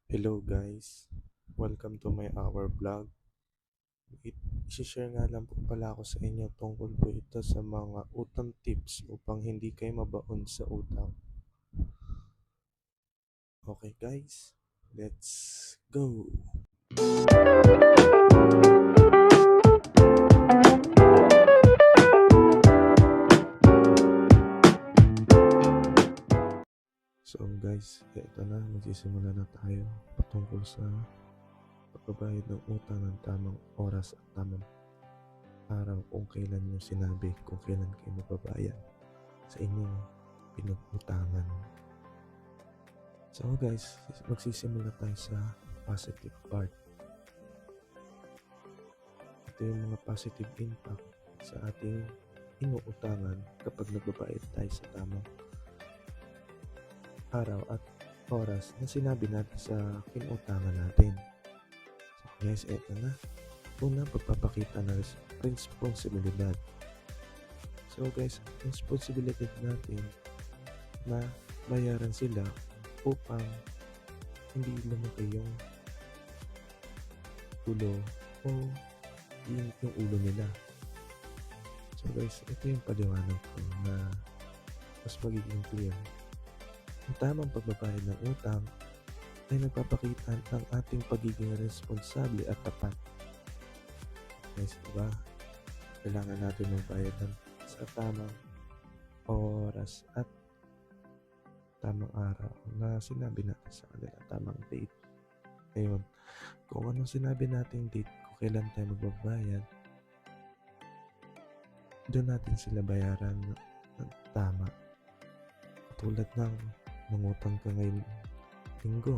Hello guys, welcome to my our vlog. I-share nga lang po pala ako sa inyo tungkol po ito sa mga utang tips upang hindi kayo mabaon sa utang. Okay guys, let's go! So guys, ito na, magsisimula na tayo patungkol sa pagbabayad ng utang ng tamang oras at tamang araw kung kailan nyo sinabi kung kailan kayo magbabayad sa inyong pinag-utangan. So guys, magsisimula tayo sa positive part. Ito yung mga positive impact sa ating inuutangan kapag nagbabayad tayo sa tamang araw at oras na sinabi natin sa pinuutangan natin. So guys, eto na. Una, pagpapakita ng responsibilidad. So guys, responsibilidad natin na bayaran sila upang hindi lumaki yung ulo o yung ulo nila. So guys, ito yung paliwanag ko na mas magiging clear. Ang tamang pagbabayad ng utang ay nagpapakita ng ating pagiging responsable at tapat. Guys, diba? Kailangan natin magbayad sa tamang oras at tamang araw na sinabi natin sa kanila, tamang date. Ngayon, kung anong sinabi natin date, kung kailan tayo magbabayad, doon natin sila bayaran ng tama. Tulad ng mangutang ka ngayon linggo,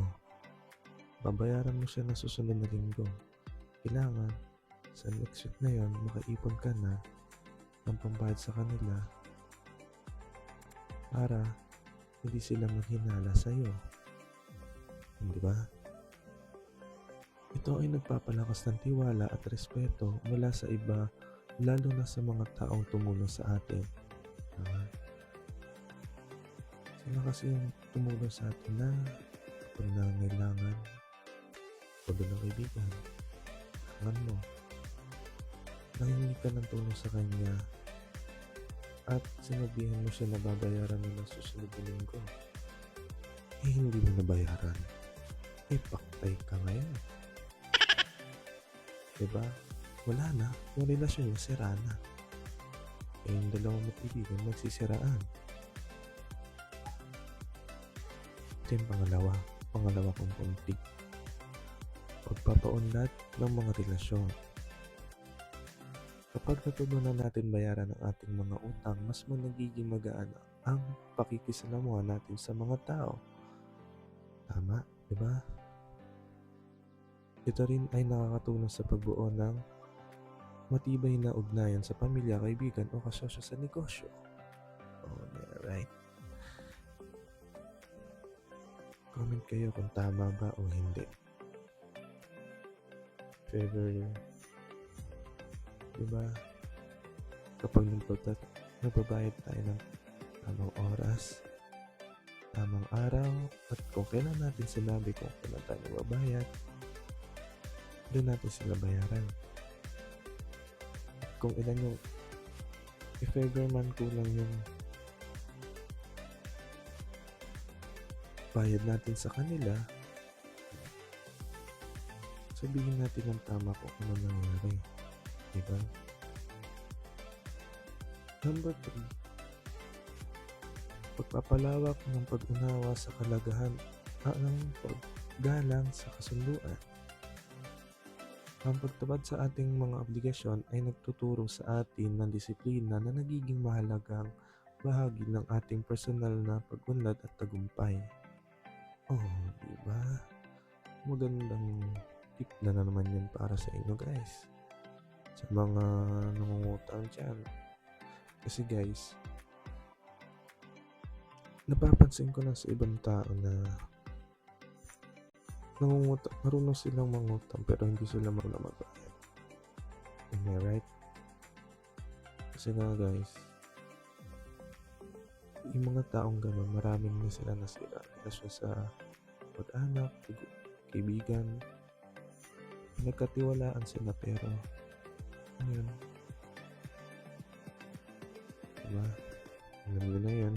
babayaran mo siya na susunod na linggo. Kailangan sa next week na yon, makaipon ka na ng pambayad sa kanila para hindi sila maghinala sa'yo. Hindi ba? Ito ay nagpapalakas ng tiwala at respeto mula sa iba, lalo na sa mga taong tumulong sa atin. Diba? Sila kasi yung tumulong sa atin na kapag nangangailangan o doon ng kaibigan, kailangan mo, nangingi ka ng tulong sa kanya at sinabihan mo siya na babayaran mo ng susunod na linggo. Eh, hindi mo nabayaran. Eh, paktay ka ngayon. Diba? Wala na. Yung relasyon yung sira na. Eh, yung dalawang magkaibigan magsisiraan. Ito yung pangalawa kong punti. Pagpapaunlad ng mga relasyon. Kapag natutunan natin bayaran ang ating mga utang, mas nagiging magaan ang pakikisalamuha natin sa mga tao. Tama, di ba? Ito rin ay nakakatulong sa pagbuo ng matibay na ugnayan sa pamilya, kaibigan o kasosyo sa negosyo. Oh, right. Comment kayo kung tama ba o hindi. If ever, diba, kapag nagbabayad tayo ng tamang oras, tamang araw, at kung kailan natin sinabi kung kailan tayo magbabayad, doon natin sila bayaran. At kung ilan yung, if ever man kulang yung bayad natin sa kanila, sabihin natin ng tama kung ano nangyari. Diba? Number 3, pagpapalawak ng pag-unawa sa kalagahan ng paggalang sa kasunduan. Ang pagtupad sa ating mga obligasyon ay nagtuturo sa atin ng disiplina na nagiging mahalagang bahagi ng ating personal na pag-unlad at tagumpay. Oh, diba? Magandang tip na naman yun para sa inyo guys. Sa mga nangungutang dyan. Kasi guys, napapansin ko na sa ibang tao na marunong silang mangutang pero hindi sila marunong magbayad. Am I right? Kasi nga guys, yung mga taong gano'n, maraming na sila nasira relasyon sa pag-anak, magkaibigan, nagkatiwalaan sila pero ano yun, diba? Alam nyo na yan.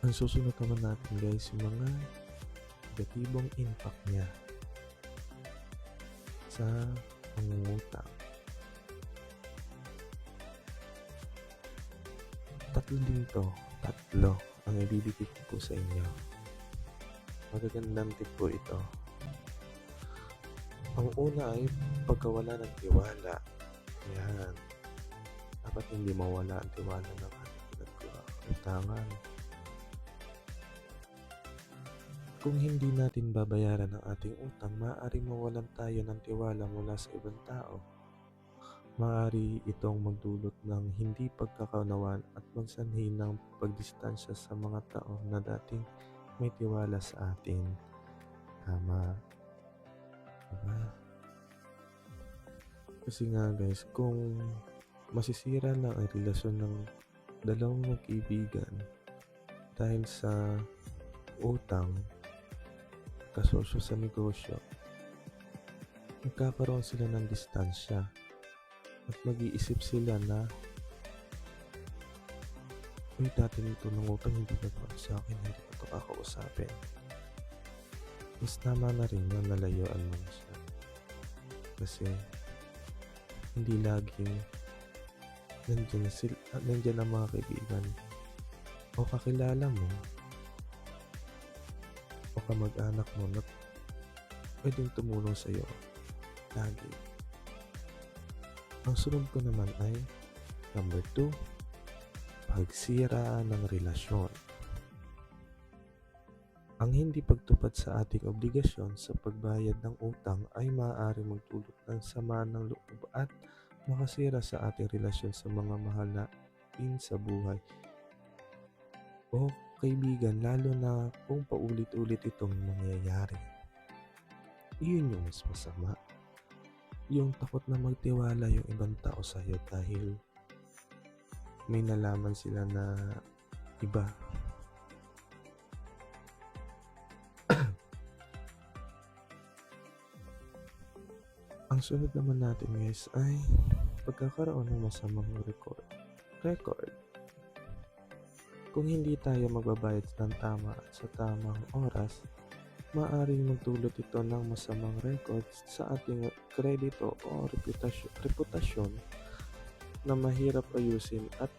Ang susunod naman natin guys, yung mga negatibong impact niya sa pangungutang. Tatlo ang ibibigay ko po sa inyo. Magagandang tip po ito. Ang una ay pagkawala ng tiwala. Yan. Dapat hindi mawala ang tiwala ng ating pinag-utangan. Kung hindi natin babayaran ang ating utang, maaaring mawalan tayo ng tiwala mula sa ibang tao. Maaari itong magdulot ng hindi pagkakaunawaan at magsanhi ng pagdistansya sa mga tao na dating may tiwala sa atin. Tama. Diba? Kasi nga guys, kung masisira lang ang relasyon ng dalawang magkaibigan dahil sa utang, kasosyo sa negosyo, magkakaroon sila ng distansya at mag-iisip sila na uy, dati nito ng utang hindi nagpapag sa akin, hindi ko ito kakausapin. Mas tama na rin yun, nalayuan mo na siya. Kasi hindi laging nandyan ang mga kaibigan o kakilala mo o kamag-anak mo na pwedeng tumulong sa iyo lagi. Ang sunod ko naman ay number 2, pagsira ng relasyon. Ang hindi pagtupad sa ating obligasyon sa pagbayad ng utang ay maaaring magdulot ng sama ng loob at makasira sa ating relasyon sa mga mahal natin sa buhay o kaibigan, lalo na kung paulit-ulit itong mangyayari. Iyon yung mas masama. Yung takot na magtiwala yung ibang tao sa iyo dahil may nalaman sila na iba. Ang sunod naman natin guys ay pagkakaroon ng masamang record. Kung hindi tayo magbabayad ng tama at sa tamang oras, maaaring magdulot ito ng masamang records sa ating kredito o reputasyon na mahirap ayusin at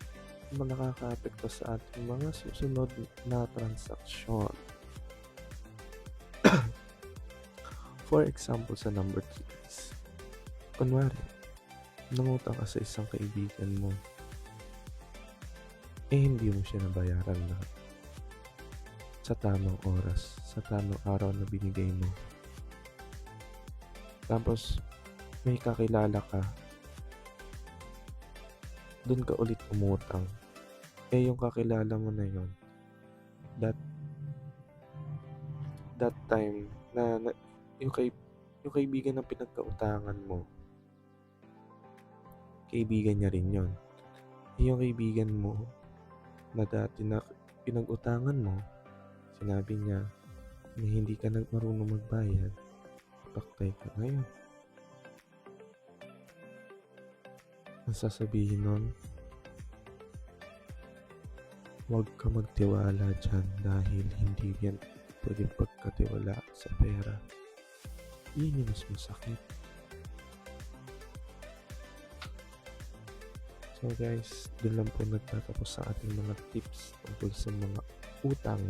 nakakaapekto sa ating mga susunod na transaksyon. For example, sa number 3 guys. Kunwari, nangutang ka sa isang kaibigan mo, hindi mo siya nabayaran na sa tamang oras, sa tamang araw na binigay mo. Tapos, may kakilala ka, dun ka ulit umutang. Yung kakilala mo na yon, that time na yung kaibigan ng pinagkautangan mo, kaibigan niya rin yon. Yung kaibigan mo na dati na pinag-utangan mo, sinabi niya na hindi ka marunong magbayad, paktay ka ngayon. Ang sasabihin nun, huwag ka magtiwala dyan dahil hindi yan pwede pagkatiwala sa pera. Yun yung mas masakit. So guys, dun lang po nagtatapos sa ating mga tips tungkol sa mga utang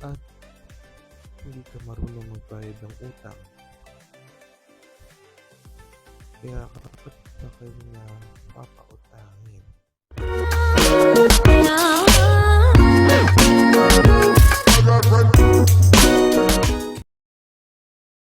at hindi ka marunong magbayad ng utang. Kaya kapag ka kayo na papautangin,